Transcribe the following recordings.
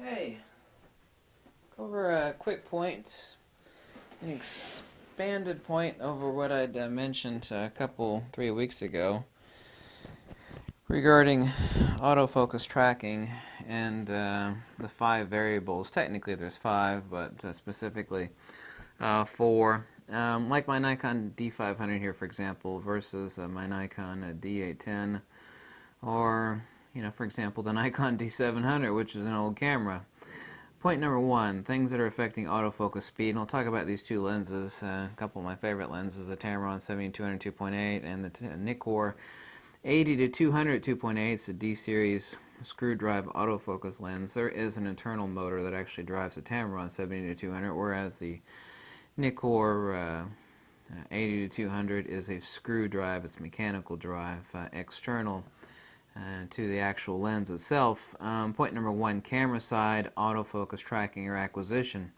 Okay, over a quick point, an expanded point over what I'd mentioned a couple, 3 weeks ago regarding autofocus tracking and the 5 variables. Technically there's 5, but specifically 4. Like my Nikon D500 here, for example, versus my Nikon D810, or, for example, the Nikon D700, which is an old camera. Point number 1, things that are affecting autofocus speed. And I'll talk about these two lenses, a couple of my favorite lenses, the Tamron 70-200 2.8 and the Nikkor 80-200 2.8. It's a D-series screw drive autofocus lens. There is an internal motor that actually drives the Tamron 70-200, whereas the Nikkor 80-200 is a screw drive. It's mechanical drive, external to the actual lens itself. Point number 1, camera side autofocus tracking or acquisition.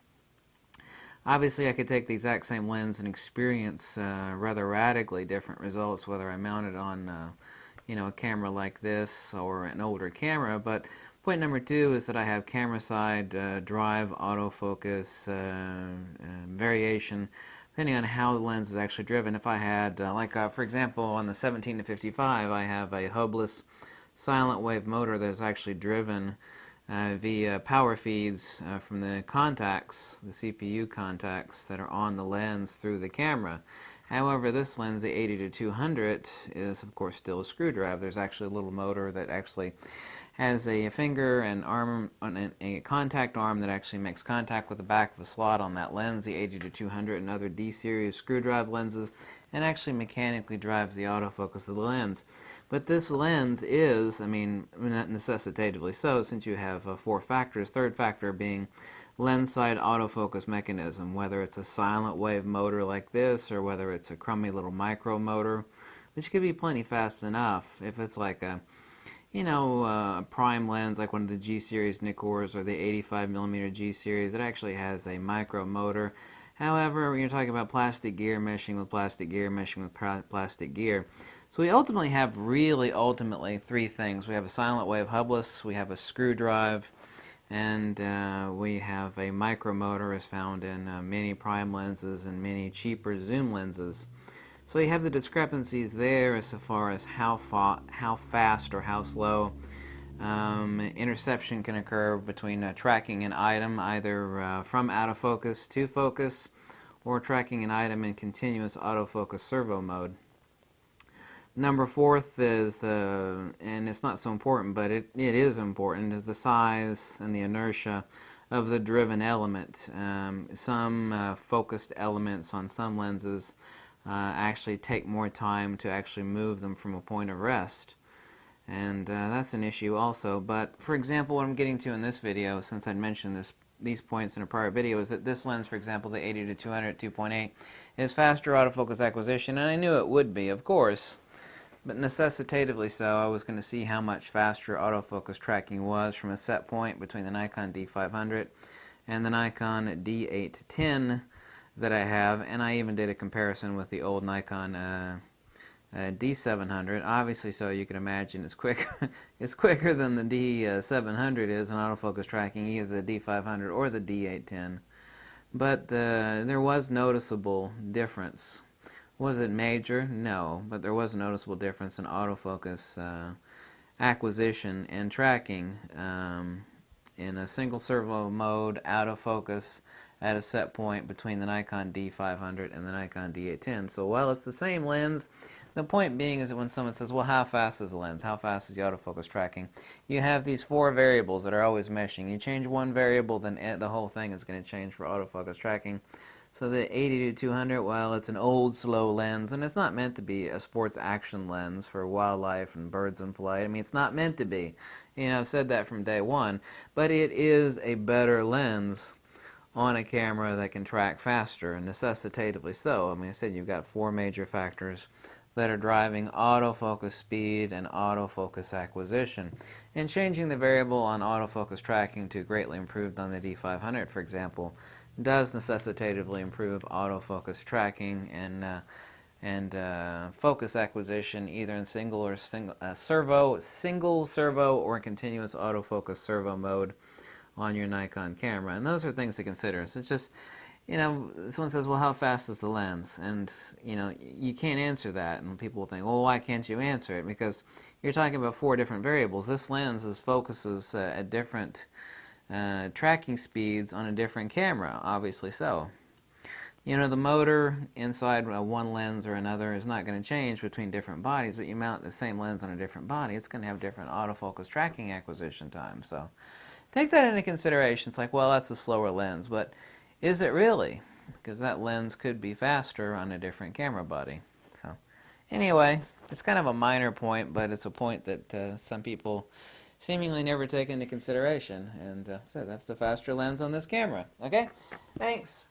Obviously I could take the exact same lens and experience rather radically different results whether I mount it on a camera like this or an older camera. But point number 2 is that I have camera side drive autofocus variation depending on how the lens is actually driven. If I had, for example, on the 17-55, I have a hubless silent wave motor that is actually driven via power feeds from the contacts, the CPU contacts that are on the lens through the camera. However, this lens, the 80-200, is of course still a screw drive. There's actually a little motor that actually has a finger and arm, a contact arm that actually makes contact with the back of a slot on that lens, the 80-200 and other D-series screw drive lenses, and actually mechanically drives the autofocus of the lens. But this lens is, not necessitatively so, since you have 4 factors, third factor being lens side autofocus mechanism, whether it's a silent wave motor like this or whether it's a crummy little micro motor, which could be plenty fast enough. If it's like a prime lens like one of the G-series Nikkors or the 85mm G-series, it actually has a micro motor. However, when you're talking about plastic gear meshing with plastic gear meshing with plastic gear, so we ultimately have ultimately 3 things. We have a silent wave hubless, we have a screw drive, and we have a micro motor as found in many prime lenses and many cheaper zoom lenses. So you have the discrepancies there as far as how fast or how slow interception can occur between tracking an item either from out of focus to focus or tracking an item in continuous autofocus servo mode. Number 4 is and it's not so important, but it is important, is the size and the inertia of the driven element. Some focused elements on some lenses actually take more time to actually move them from a point of rest, and that's an issue also. But for example, what I'm getting to in this video, since I'd mentioned these points in a prior video, is that this lens, for example, the 80-200 2.8, is faster autofocus acquisition, and I knew it would be, of course, but necessitatively so. I was going to see how much faster autofocus tracking was from a set point between the Nikon D500 and the Nikon D810 that I have, and I even did a comparison with the old Nikon D700. Obviously, so you can imagine it's quick. It's quicker than the D700 is in autofocus tracking, either the D500 or the D810. But there was noticeable difference. Was it major? No, but there was a noticeable difference in autofocus acquisition and tracking in a single servo mode out of focus at a set point between the Nikon D500 and the Nikon D810. So while it's the same lens, the point being is that when someone says, well, how fast is the lens? How fast is the autofocus tracking? You have these 4 variables that are always meshing. You change one variable, then the whole thing is going to change for autofocus tracking. So the 80-200, well, it's an old, slow lens, and it's not meant to be a sports action lens for wildlife and birds in flight. It's not meant to be. I've said that from day one. But it is a better lens on a camera that can track faster, and necessitatively so. I said you've got 4 major factors that are driving autofocus speed and autofocus acquisition. And changing the variable on autofocus tracking to greatly improved on the D500, for example, does necessitatively improve autofocus tracking and focus acquisition either in single servo or continuous autofocus servo mode on your Nikon camera. And those are things to consider. So it's just, someone says, well, how fast is the lens? And, you can't answer that. And people will think, well, why can't you answer it? Because you're talking about 4 different variables. This lens focuses at different tracking speeds on a different camera, obviously so. The motor inside one lens or another is not going to change between different bodies, but you mount the same lens on a different body, it's going to have different autofocus tracking acquisition time. So take that into consideration. It's like, well, that's a slower lens, but is it really? Because that lens could be faster on a different camera body. So anyway, it's kind of a minor point, but it's a point that some people seemingly never take into consideration. And so that's the faster lens on this camera. Okay? Thanks.